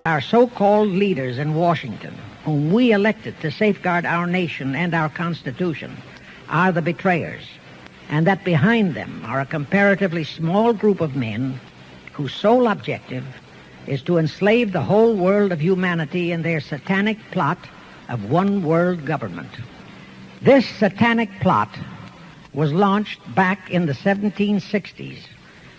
Our so-called leaders in Washington, whom we elected to safeguard our nation and our Constitution, are the betrayers, and that behind them are a comparatively small group of men whose sole objective is to enslave the whole world of humanity in their satanic plot of one world government. This satanic plot was launched back in the 1760s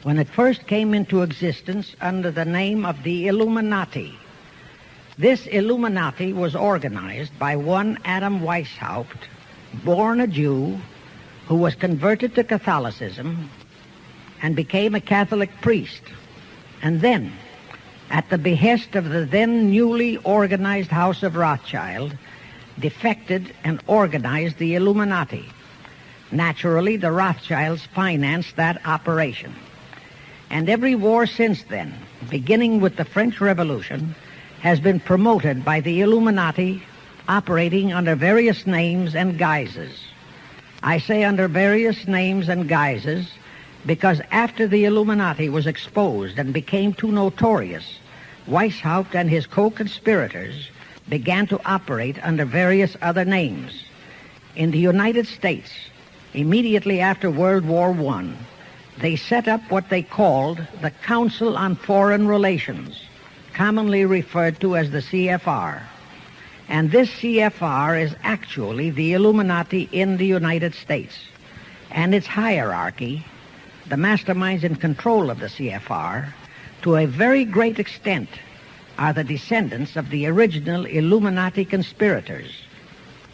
when it first came into existence under the name of the Illuminati. This Illuminati was organized by one Adam Weishaupt, born a Jew, who was converted to Catholicism and became a Catholic priest, and then, at the behest of the then newly organized House of Rothschild, defected and organized the Illuminati. Naturally, the Rothschilds financed that operation. And every war since then, beginning with the French Revolution, has been promoted by the Illuminati, operating under various names and guises. I say under various names and guises because after the Illuminati was exposed and became too notorious, Weishaupt and his co-conspirators began to operate under various other names. In the United States, immediately after World War I, they set up what they called the Council on Foreign Relations, commonly referred to as the CFR. And this CFR is actually the Illuminati in the United States. And its hierarchy, the masterminds in control of the CFR, to a very great extent are the descendants of the original Illuminati conspirators.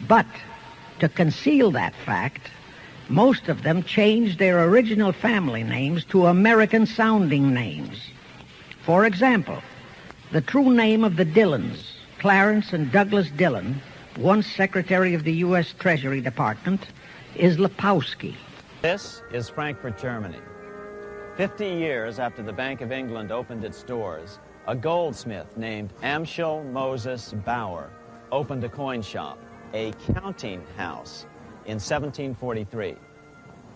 But to conceal that fact, most of them changed their original family names to American-sounding names. For example, the true name of the Dillons, Clarence and Douglas Dillon, once Secretary of the U.S. Treasury Department, is Lepowski. This is Frankfurt, Germany. 50 years after the Bank of England opened its doors, a goldsmith named Amschel Moses Bauer opened a coin shop, a counting house, in 1743.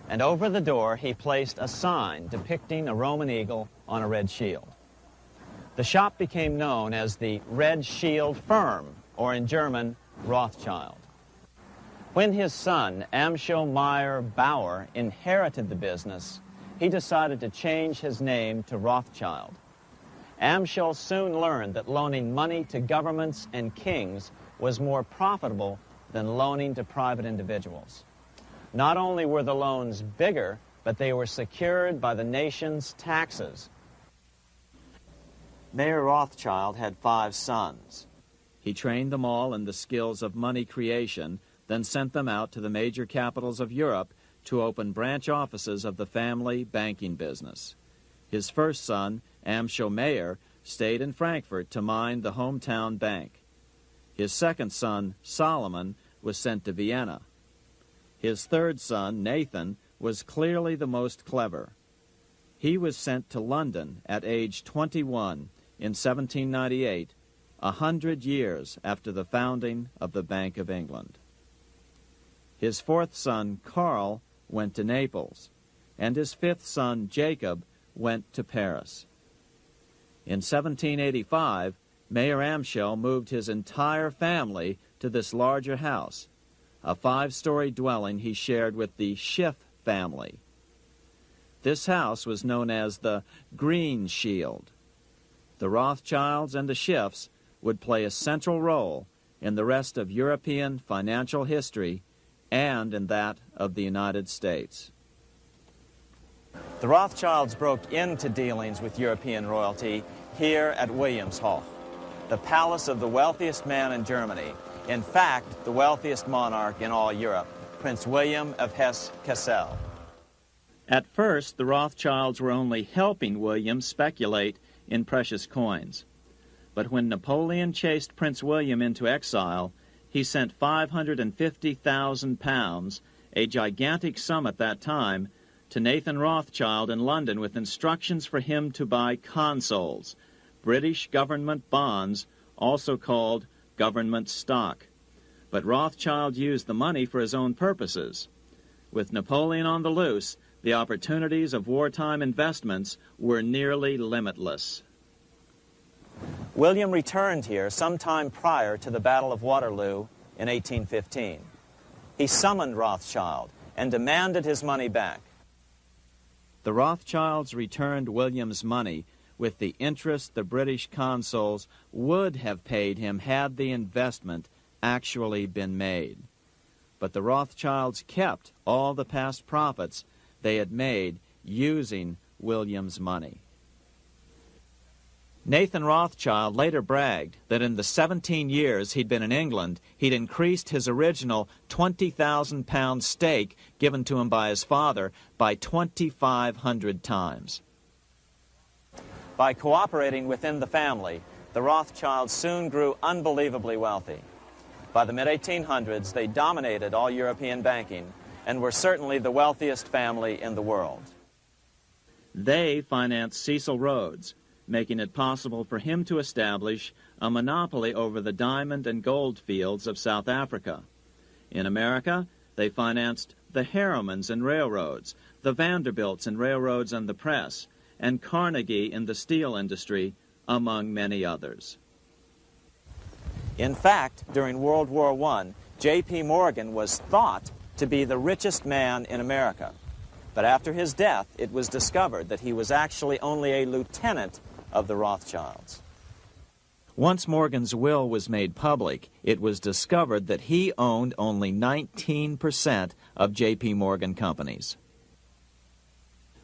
And over the door, he placed a sign depicting a Roman eagle on a red shield. The shop became known as the Red Shield Firm, or in German, Rothschild. When his son, Amschel Meyer Bauer, inherited the business, he decided to change his name to Rothschild. Amschel soon learned that loaning money to governments and kings was more profitable than loaning to private individuals. Not only were the loans bigger, but they were secured by the nation's taxes. Mayer Rothschild had 5 sons. He trained them all in the skills of money creation, then sent them out to the major capitals of Europe to open branch offices of the family banking business. His first son, Amschel Meyer, stayed in Frankfurt to mind the hometown bank. His second son, Solomon, was sent to Vienna. His third son, Nathan, was clearly the most clever. He was sent to London at age 21 in 1798, 100 years after the founding of the Bank of England. His fourth son, Karl, went to Naples, and his fifth son, Jacob, went to Paris. In 1785, Mayer Amschel moved his entire family to this larger house, a 5-story dwelling he shared with the Schiff family. This house was known as the Green Shield. The Rothschilds and the Schiffs would play a central role in the rest of European financial history and in that of the United States. The Rothschilds broke into dealings with European royalty here at Wilhelmshof, the palace of the wealthiest man in Germany, in fact, the wealthiest monarch in all Europe, Prince William of Hesse-Kassel. At first, the Rothschilds were only helping William speculate in precious coins. But when Napoleon chased Prince William into exile, he sent 550,000 pounds, a gigantic sum at that time, to Nathan Rothschild in London with instructions for him to buy consols, British government bonds, also called government stock. But Rothschild used the money for his own purposes. With Napoleon on the loose, the opportunities of wartime investments were nearly limitless. William returned here sometime prior to the Battle of Waterloo in 1815. He summoned Rothschild and demanded his money back. The Rothschilds returned William's money with the interest the British consuls would have paid him had the investment actually been made. But the Rothschilds kept all the past profits they had made using William's money. Nathan Rothschild later bragged that in the 17 years he'd been in England, he'd increased his original 20,000-pound stake given to him by his father by 2,500 times. By cooperating within the family, the Rothschilds soon grew unbelievably wealthy. By the mid-1800s, they dominated all European banking and were certainly the wealthiest family in the world. They financed Cecil Rhodes, making it possible for him to establish a monopoly over the diamond and gold fields of South Africa. In America, they financed the Harrimans and railroads, the Vanderbilts and railroads and the press, and Carnegie in the steel industry, among many others. In fact, during World War I, J.P. Morgan was thought to be the richest man in America. But after his death, it was discovered that he was actually only a lieutenant of the Rothschilds. Once Morgan's will was made public, it was discovered that he owned only 19% of J.P. Morgan companies.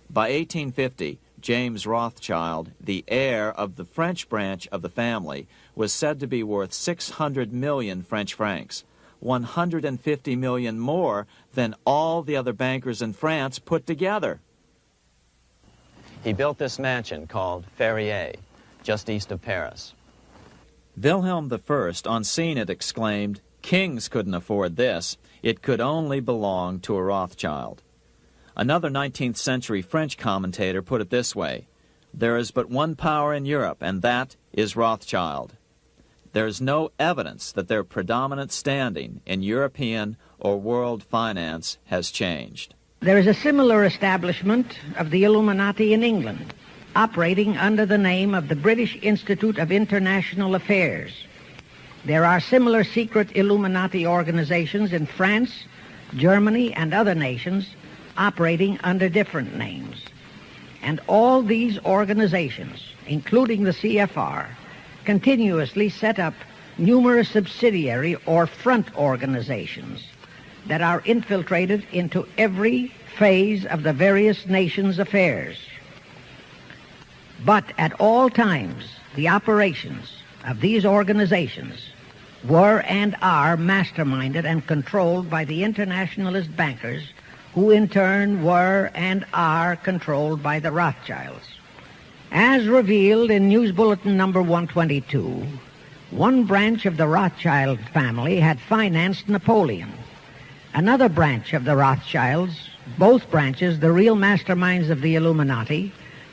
By 1850, James Rothschild, the heir of the French branch of the family, was said to be worth 600 million French francs, 150 million more than all the other bankers in France put together. He built this mansion called Ferrier, just east of Paris. Wilhelm I, on seeing it, exclaimed, "Kings couldn't afford this. It could only belong to a Rothschild." Another 19th century French commentator put it this way: "There is but one power in Europe, and that is Rothschild." There is no evidence that their predominant standing in European or world finance has changed. There is a similar establishment of the Illuminati in England, operating under the name of the British Institute of International Affairs. There are similar secret Illuminati organizations in France, Germany, and other nations operating under different names. And all these organizations, including the CFR, continuously set up numerous subsidiary or front organizations that are infiltrated into every phase of the various nations' affairs. But at all times, the operations of these organizations were and are masterminded and controlled by the internationalist bankers, who in turn were and are controlled by the Rothschilds. As revealed in News Bulletin number 122, one branch of the Rothschild family had financed Napoleon. Another branch of the Rothschilds, both branches the real masterminds of the Illuminati,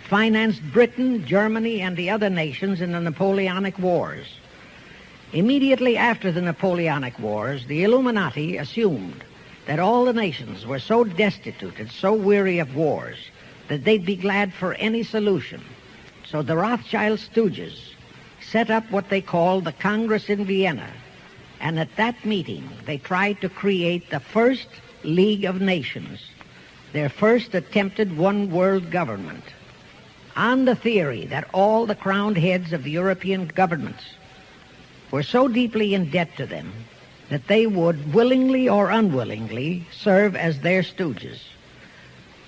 financed Britain, Germany, and the other nations in the Napoleonic Wars. Immediately after the Napoleonic Wars, the Illuminati assumed that all the nations were so destitute and so weary of wars that they'd be glad for any solution. So the Rothschild stooges set up what they called the Congress in Vienna, and at that meeting they tried to create the first League of Nations, their first attempted one world government, on the theory that all the crowned heads of the European governments were so deeply in debt to them that they would willingly or unwillingly serve as their stooges.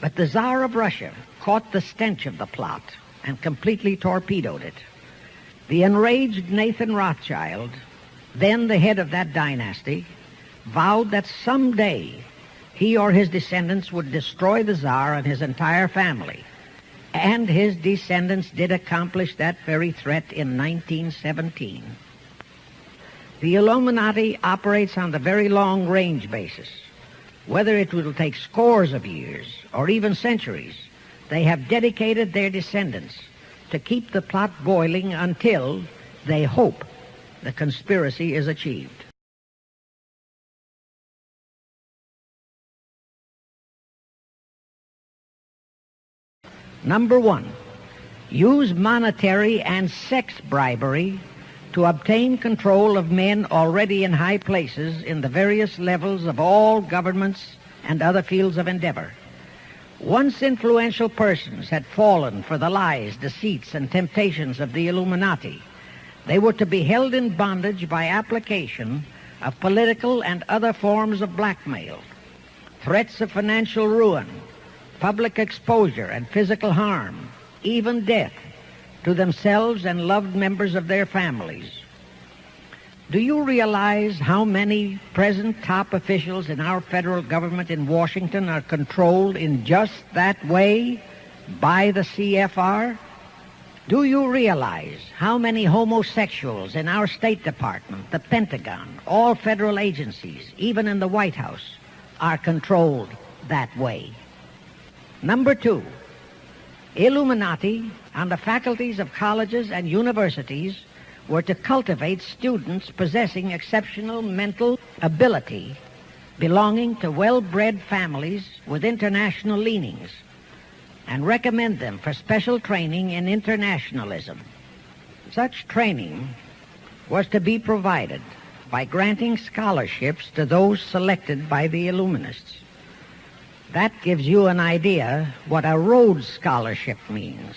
But the Tsar of Russia caught the stench of the plot and completely torpedoed it. The enraged Nathan Rothschild, then the head of that dynasty, vowed that someday he or his descendants would destroy the Tsar and his entire family. And his descendants did accomplish that very threat in 1917. The Illuminati operates on the very long-range basis. Whether it will take scores of years or even centuries, they have dedicated their descendants to keep the plot boiling until they hope the conspiracy is achieved. Number one, use monetary and sex bribery to obtain control of men already in high places in the various levels of all governments and other fields of endeavor. Once influential persons had fallen for the lies, deceits, and temptations of the Illuminati, they were to be held in bondage by application of political and other forms of blackmail, threats of financial ruin, public exposure and physical harm, even death, to themselves and loved members of their families. Do you realize how many present top officials in our federal government in Washington are controlled in just that way by the CFR? Do you realize how many homosexuals in our State Department, the Pentagon, all federal agencies, even in the White House, are controlled that way? Number two, Illuminati on the faculties of colleges and universities were to cultivate students possessing exceptional mental ability belonging to well-bred families with international leanings and recommend them for special training in internationalism. Such training was to be provided by granting scholarships to those selected by the Illuminists. That gives you an idea what a Rhodes Scholarship means.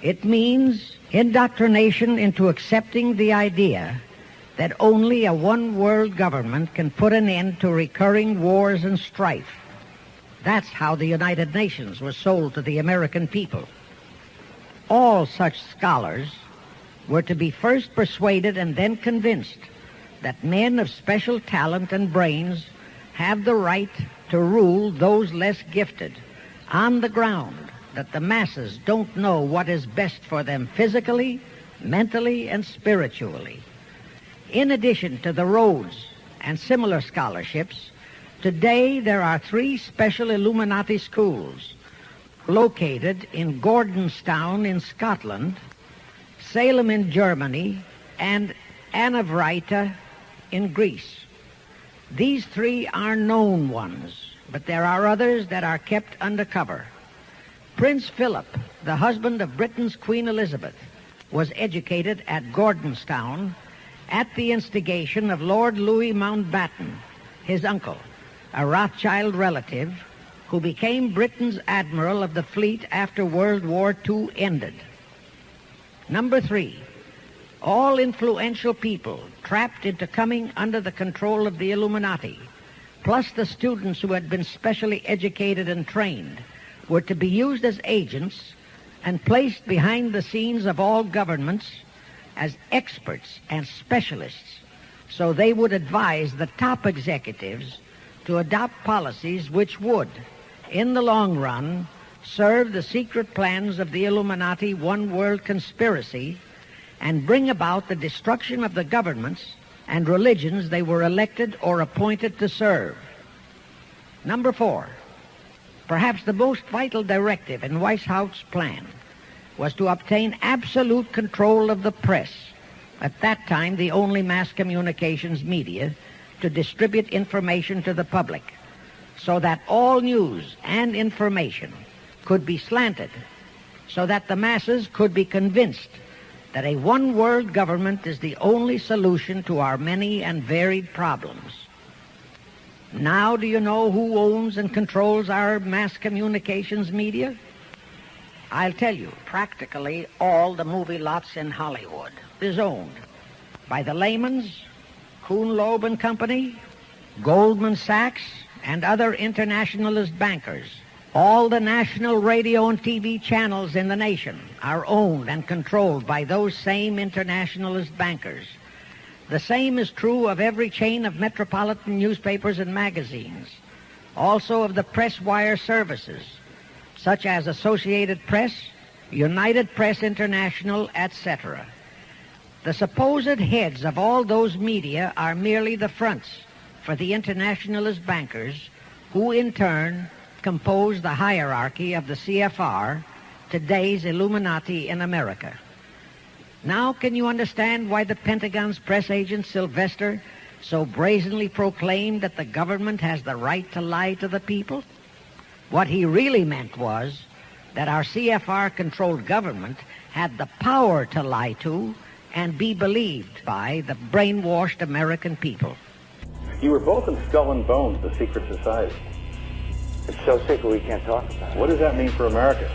It means indoctrination into accepting the idea that only a one-world government can put an end to recurring wars and strife. That's how the United Nations was sold to the American people. All such scholars were to be first persuaded and then convinced that men of special talent and brains have the right to rule those less gifted on the ground that the masses don't know what is best for them physically, mentally, and spiritually. In addition to the Rhodes and similar scholarships, today there are 3 special Illuminati schools located in Gordonstown in Scotland, Salem in Germany, and Anavrita in Greece. These 3 are known ones, but there are others that are kept undercover. Prince Philip, the husband of Britain's Queen Elizabeth, was educated at Gordonstown at the instigation of Lord Louis Mountbatten, his uncle, a Rothschild relative who became Britain's admiral of the fleet after World War II ended. Number 3, all influential people trapped into coming under the control of the Illuminati, plus the students who had been specially educated and trained, were to be used as agents and placed behind the scenes of all governments as experts and specialists, so they would advise the top executives to adopt policies which would, in the long run, serve the secret plans of the Illuminati one-world conspiracy and bring about the destruction of the governments and religions they were elected or appointed to serve. Number 4, perhaps the most vital directive in Weishaupt's plan was to obtain absolute control of the press, at that time the only mass communications media, to distribute information to the public, so that all news and information could be slanted, so that the masses could be convinced that a one-world government is the only solution to our many and varied problems. Now, do you know who owns and controls our mass communications media? I'll tell you, practically all the movie lots in Hollywood is owned by the Lehmans, Kuhn Loeb and Company, Goldman Sachs, and other internationalist bankers. All the national radio and TV channels in the nation are owned and controlled by those same internationalist bankers. The same is true of every chain of metropolitan newspapers and magazines, also of the press wire services, such as Associated Press, United Press International, etc. The supposed heads of all those media are merely the fronts for the internationalist bankers, who in turn compose the hierarchy of the CFR, today's Illuminati in America. Now can you understand why the Pentagon's press agent Sylvester so brazenly proclaimed that the government has the right to lie to the people? What he really meant was that our CFR-controlled government had the power to lie to and be believed by the brainwashed American people. You were both in Skull and Bones, the secret society. It's so secret we can't talk about it. What does that mean for America?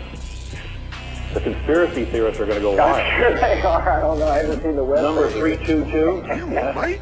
The conspiracy theorists are going to go I'm wild. sure they are. I don't know. I haven't seen the website. Number 322. Damn, all right.